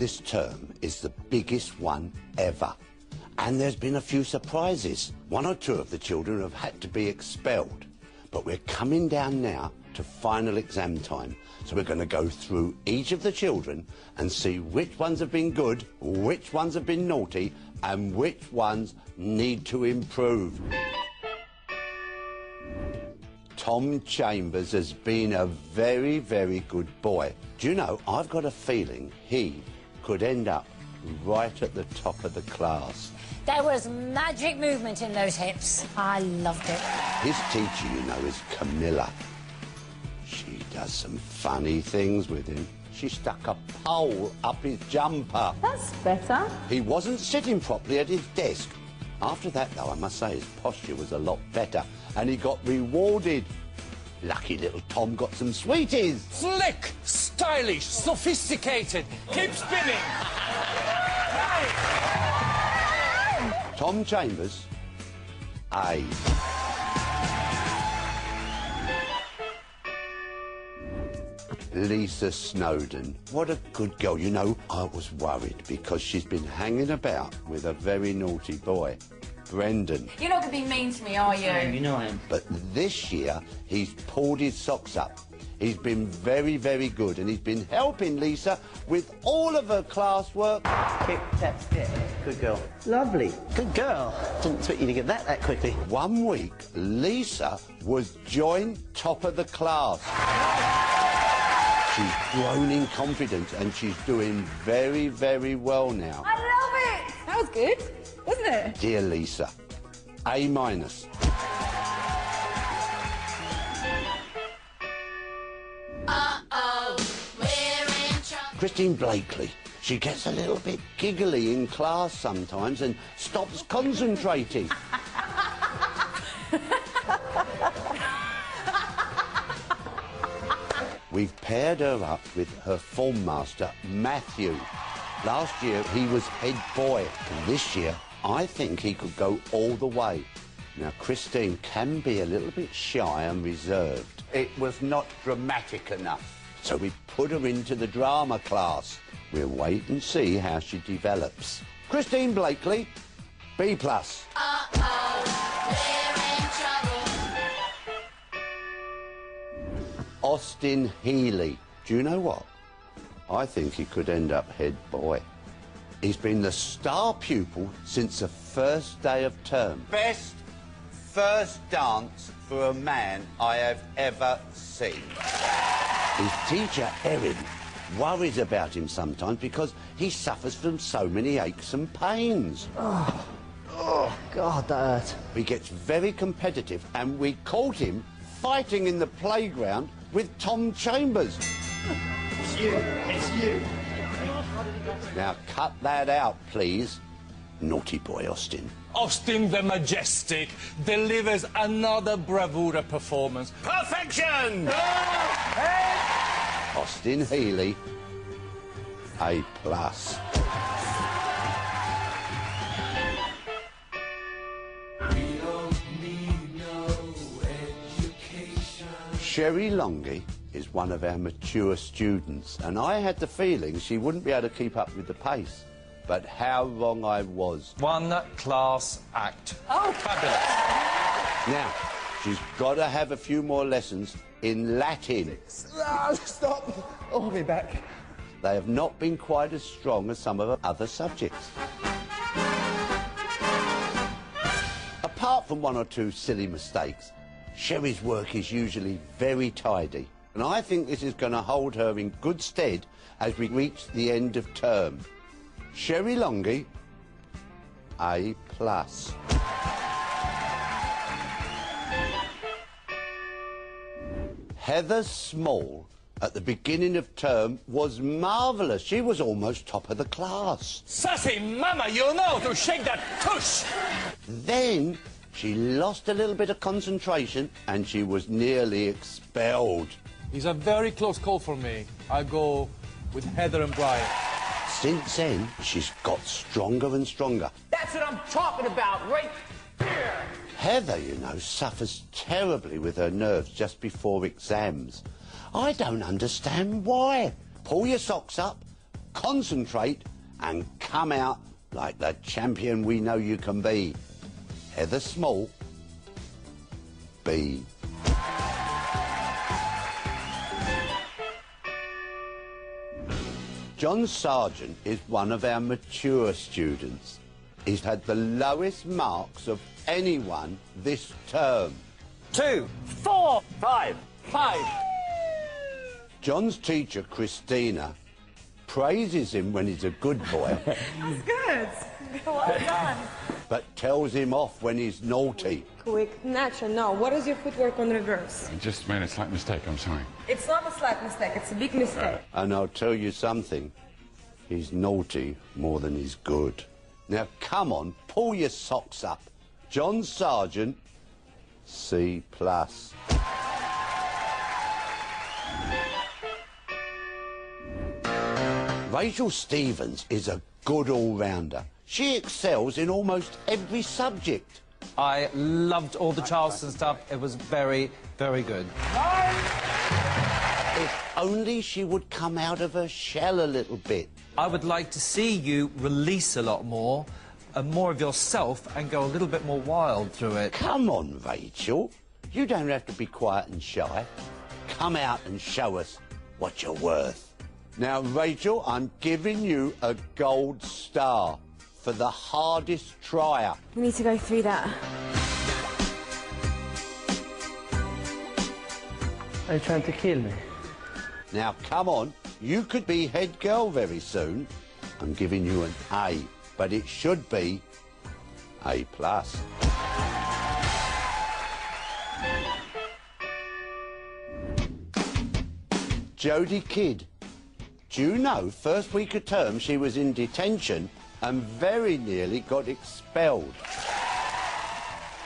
This term is the biggest one ever. And there's been a few surprises. One or two of the children have had to be expelled. But we're coming down now to final exam time. So we're going to go through each of the children and see which ones have been good, which ones have been naughty, and which ones need to improve. Tom Chambers has been a very, very good boy. Do you know, I've got a feeling he could end up right at the top of the class. There was magic movement in those hips. I loved it. His teacher, you know, is Camilla. She does some funny things with him. She stuck a pole up his jumper. That's better. He wasn't sitting properly at his desk. After that, though, I must say his posture was a lot better, and he got rewarded. Lucky little Tom got some sweeties. Slick, stylish, sophisticated. Keep spinning. Tom Chambers, A. Lisa Snowden. What a good girl. You know, I was worried because she's been hanging about with a very naughty boy, Brendan. You're not going to be mean to me, are you? You know I am. But this year, he's pulled his socks up. He's been very, very good, and he's been helping Lisa with all of her classwork. Kick, tap, skip. Good girl. Lovely. Good girl. Didn't expect you to get that quickly. 1 week, Lisa was joint top of the class. She's grown in confidence, and she's doing very, very well now. I love it. That was good, wasn't it? Dear Lisa, A-. Christine Blakely. She gets a little bit giggly in class sometimes and stops concentrating. We've paired her up with her form master, Matthew. Last year, he was head boy, and this year, I think he could go all the way. Now, Christine can be a little bit shy and reserved. It was not dramatic enough, so we put her into the drama class. We'll wait and see how she develops. Christine Blakely, B+. Austin Healy. Do you know what? I think he could end up head boy. He's been the star pupil since the first day of term. Best first dance for a man I have ever seen. His teacher, Erin, worries about him sometimes because he suffers from so many aches and pains. Oh, God, that hurt. He gets very competitive, and we caught him fighting in the playground with Tom Chambers. It's you. It's you. Now, cut that out, please. Naughty boy, Austin. Austin the Majestic delivers another bravura performance. Perfection! Austin Healy, A+. Sherry Longy is one of our mature students, and I had the feeling she wouldn't be able to keep up with the pace. But how wrong I was. One class act. Oh, Fabulous. Now, she's got to have a few more lessons in Latin. Stop. I'll be back. They have not been quite as strong as some of her other subjects. Apart from one or two silly mistakes, Sherry's work is usually very tidy, and I think this is going to hold her in good stead as we reach the end of term. Sherry Longy, A+. Heather Small, at the beginning of term, was marvellous. She was almost top of the class. Sassy mama, you know to shake that tush! Then she lost a little bit of concentration and she was nearly expelled. It's a very close call for me. I go with Heather and Brian. Since then, she's got stronger and stronger. That's what I'm talking about, right there. Heather, you know, suffers terribly with her nerves just before exams. I don't understand why. Pull your socks up, concentrate and come out like the champion we know you can be. Heather Small, B. John Sargent is one of our mature students. He's had the lowest marks of anyone this term. 2, 4, 5, 5. John's teacher, Christina, praises him when he's a good boy, Good. Well done. but tells him off when he's naughty. Quick, natural. Now, what is your footwork on reverse? I just made a slight mistake, I'm sorry. It's not a slight mistake, it's a big mistake. And I'll tell you something, he's naughty more than he's good. Now, come on, pull your socks up. John Sargent, C+. Rachel Stevens is a good all-rounder. She excels in almost every subject. I loved all the Charleston stuff. It was very, very good. If only she would come out of her shell a little bit. I would like to see you release a lot more, more of yourself, and go a little bit more wild through it. Come on, Rachel. You don't have to be quiet and shy. Come out and show us what you're worth. Now, Rachel, I'm giving you a gold star for the hardest trier. We need to go through that. Are you trying to kill me? Now, come on. You could be head girl very soon. I'm giving you an A, but it should be A+. Jodie Kidd. Do you know, first week of term she was in detention and very nearly got expelled.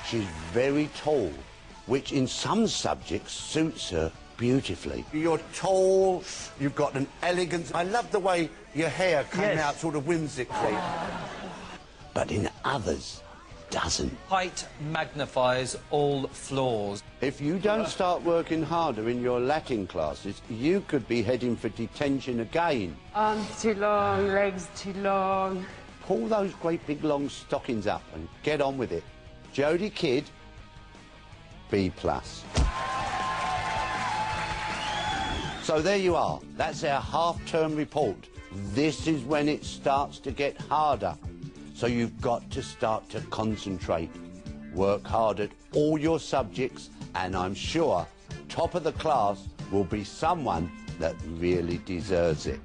She's very tall, which in some subjects suits her beautifully. You're tall, you've got an elegance. I love the way your hair came out sort of whimsically. But in others, doesn't. Height magnifies all flaws. If you don't start working harder in your Latin classes, you could be heading for detention again. Arms too long, legs too long. Pull those great big long stockings up and get on with it. Jodie Kidd, B+. So there you are. That's our half-term report. This is when it starts to get harder. So you've got to start to concentrate. Work hard at all your subjects, and I'm sure top of the class will be someone that really deserves it.